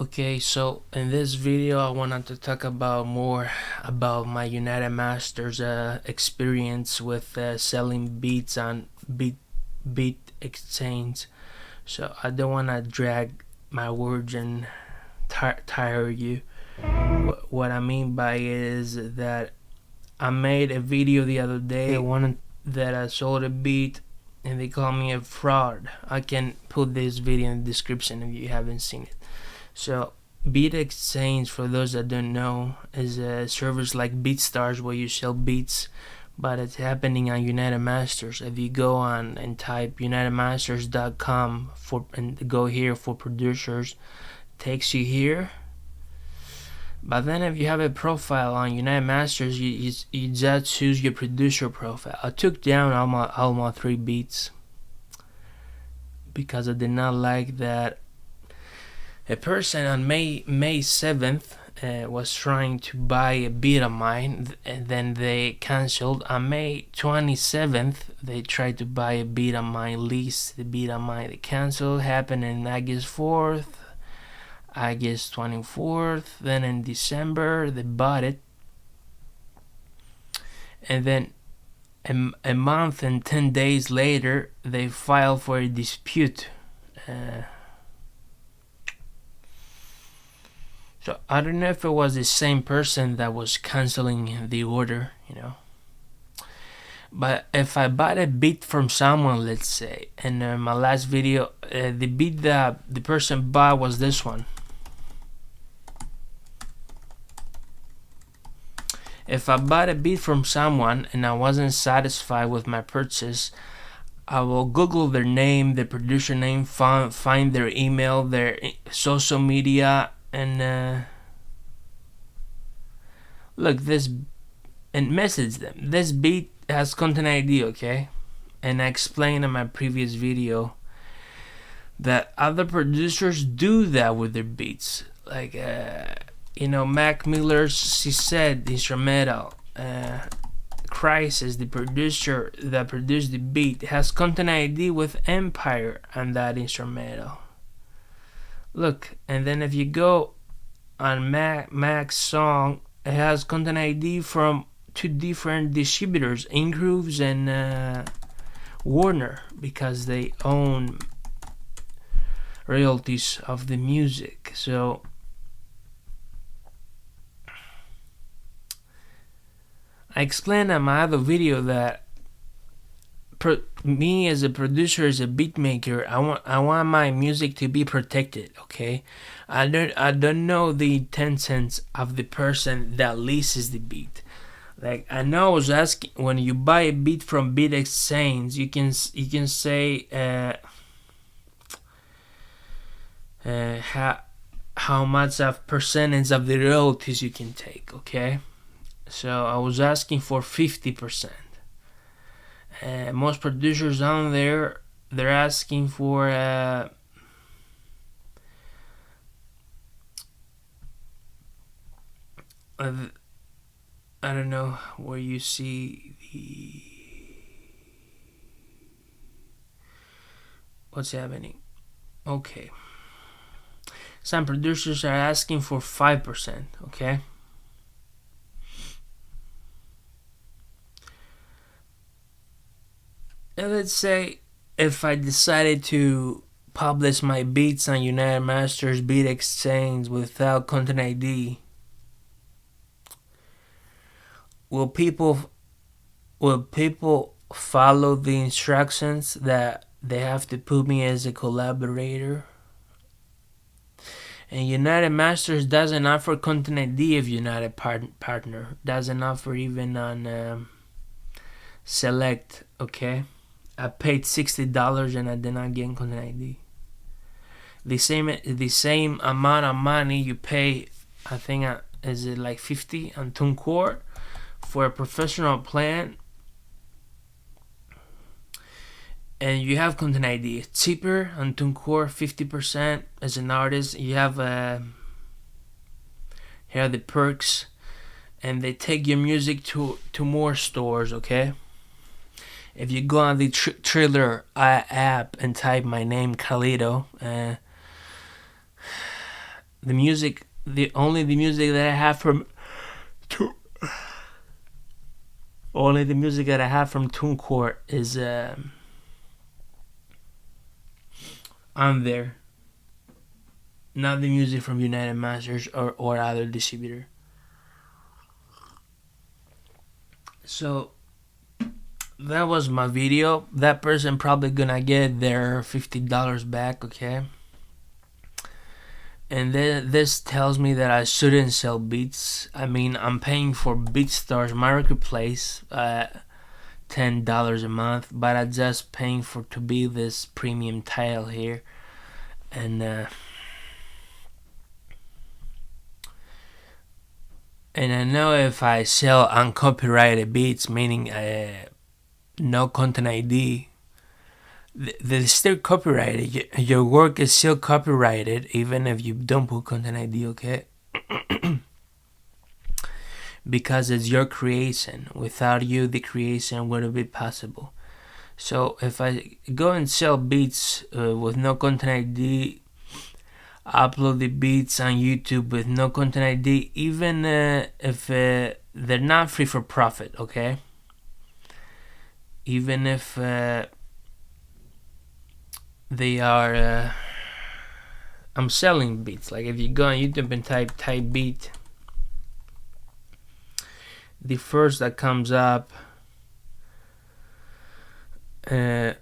Okay, so in this video I wanted to talk about more about my United Masters experience with selling beats on beat exchange. So I don't want to drag my words and tire you. What I mean by it is that I made a video the other day that I sold a beat and they call me a fraud. I can put this video in the description if you haven't seen it. So Beat Exchange, for those that don't know, is a service like BeatStars where you sell beats, but it's happening on United Masters. If you go on and type unitedmasters.com and go here for producers, takes you here. But then if you have a profile on United Masters, you just choose your producer profile. I took down all my 3 beats because I did not like that a person on May 7th was trying to buy a beat of mine, and then they canceled. On May 27th, they tried to buy a beat of mine, lease the beat of mine. They canceled. Happened in August 4th, August 24th. Then in December, they bought it. And then a month and 10 days later, they filed for a dispute. So I don't know if it was the same person that was canceling the order, But if I bought a beat from someone, let's say, in my last video, the beat that the person bought was this one. If I bought a beat from someone and I wasn't satisfied with my purchase, I will Google their name, their producer name, find their email, their social media, and look this and message them. This beat has content ID, okay? And I explained in my previous video that other producers do that with their beats. Like Mac Miller, she said instrumental. Crisis, the producer that produced the beat, has content ID with Empire on that instrumental. Look, and then if you go on Mac's song, it has content ID from 2 different distributors, Ingrooves and Warner, because they own royalties of the music. So I explained in my other video that me as a producer, as a beat maker, I want my music to be protected, okay? I don't know the intentions of the person that leases the beat. Like I know I was asking, when you buy a beat from Beat Exchange, you can say how much of percentage of the royalties you can take, okay? So I was asking for 50%. Most producers on there, they're asking for I don't know where you see what's happening. Okay, some producers are asking for 5%, okay? And let's say if I decided to publish my beats on United Masters Beat Exchange without content ID, will people follow the instructions that they have to put me as a collaborator? And United Masters doesn't offer content ID if you're not a partner. Doesn't offer even on Select, okay? I paid $60 and I did not get content ID. The same amount of money you pay, I think, is it like $50 on TuneCore for a professional plan, and you have content ID. It's cheaper on TuneCore, 50% as an artist. You have here are the perks, and they take your music to more stores, okay? If you go on the Triller app and type my name, Karlhto, the music, the music that I have from TuneCore is on there, not the music from United Masters or other distributor. So that was my video. That person probably gonna get their $50 back, okay? And then this tells me that I shouldn't sell beats. I mean, I'm paying for BeatStars Marketplace $10 a month, but I'm just paying for to be this premium tile here. And I know if I sell uncopyrighted beats, meaning no content ID, they're still copyrighted. Your work is still copyrighted even if you don't put content ID, okay? Because it's your creation. Without you, the creation wouldn't be possible. So if I go and sell beats with no content ID, upload the beats on YouTube with no content ID, even if they're not free for profit, okay? Even if they are, I'm selling beats. Like if you go on YouTube and type beat, the first that comes up, and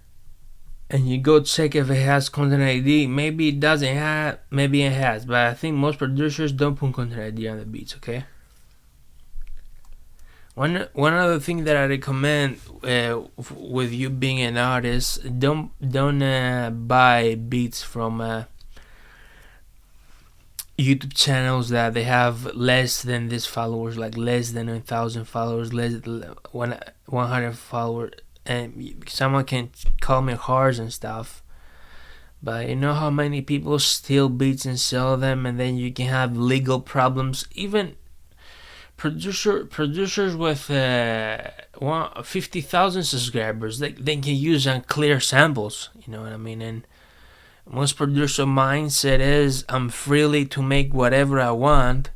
you go check if it has content ID. Maybe it doesn't have, maybe it has, but I think most producers don't put content ID on the beats, okay? One other thing that I recommend with you being an artist, don't buy beats from YouTube channels that they have less than this followers, like less than 1,000 followers, less than 100 followers. And someone can call me harsh and stuff, but you know how many people steal beats and sell them, and then you can have legal problems. Even producers with 50,000 subscribers, they can use unclear samples. You know what I mean? And most producer mindset is I'm freely to make whatever I want,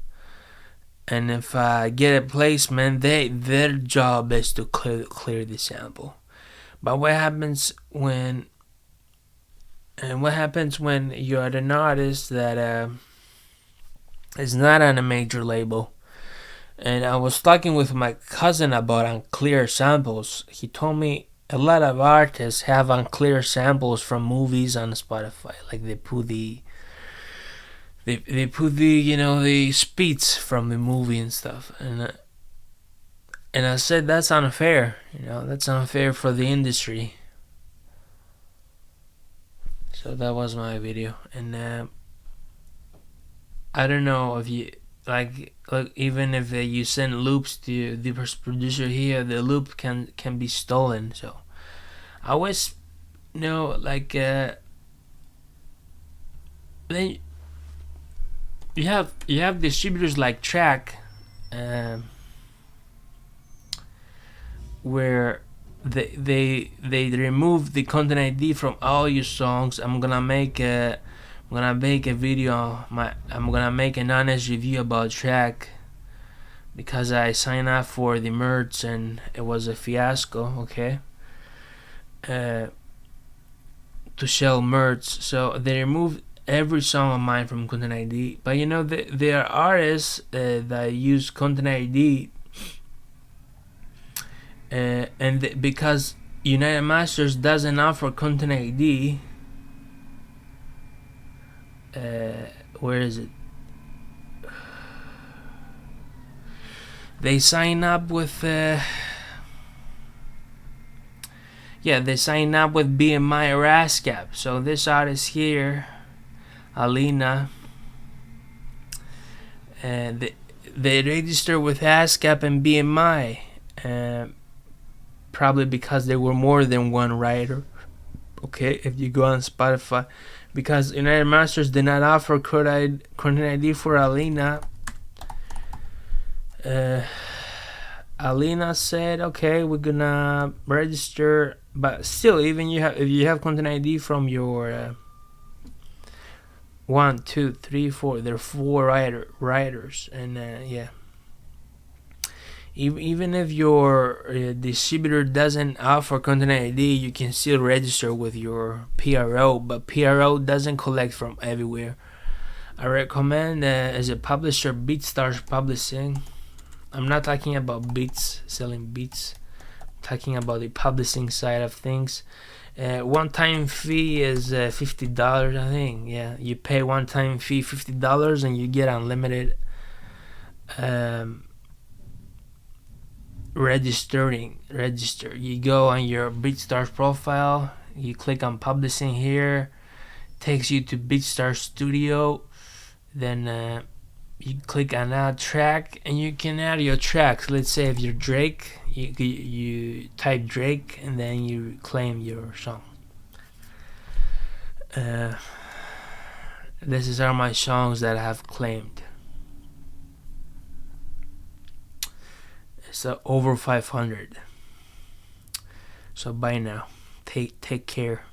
and if I get a placement, their job is to clear the sample. But what happens when you're an artist that is not on a major label? And I was talking with my cousin about unclear samples. He told me a lot of artists have unclear samples from movies on Spotify. Like they put the the speech from the movie and stuff. And I said that's unfair. That's unfair for the industry. So that was my video. And I don't know if you like even if you send loops to the producer here, the loop can be stolen. So I always then you have distributors like Track, where they remove the content ID from all your songs. I'm gonna make a video. I'm gonna make an honest review about Track because I signed up for the merch and it was a fiasco. Okay, to sell merch, so they removed every song of mine from content ID. But there are artists that use content ID. Because United Masters doesn't offer content ID, where is it? They sign up with they sign up with BMI or ASCAP. So this artist here, Alina, they register with ASCAP and BMI. Probably because there were more than one writer. Okay, if you go on Spotify, because United Masters did not offer content ID for Alina. Alina said, "Okay, we're gonna register," but still, even if you have content ID from your one, two, three, four. There are four writers, and yeah. Even if your distributor doesn't offer content ID, you can still register with your PRO, but PRO doesn't collect from everywhere. I recommend as a publisher BeatStars Publishing. I'm not talking about beats, selling beats. I'm talking about the publishing side of things. One-time fee is $50, I think. Yeah, you pay one-time fee $50 and you get unlimited register. You go on your BeatStars profile, you click on publishing here, takes you to BeatStars Studio, then you click on add track and you can add your tracks. Let's say if you're Drake, you type Drake and then you claim your song. These are my songs that I have claimed. It's over 500. So bye now. Take care.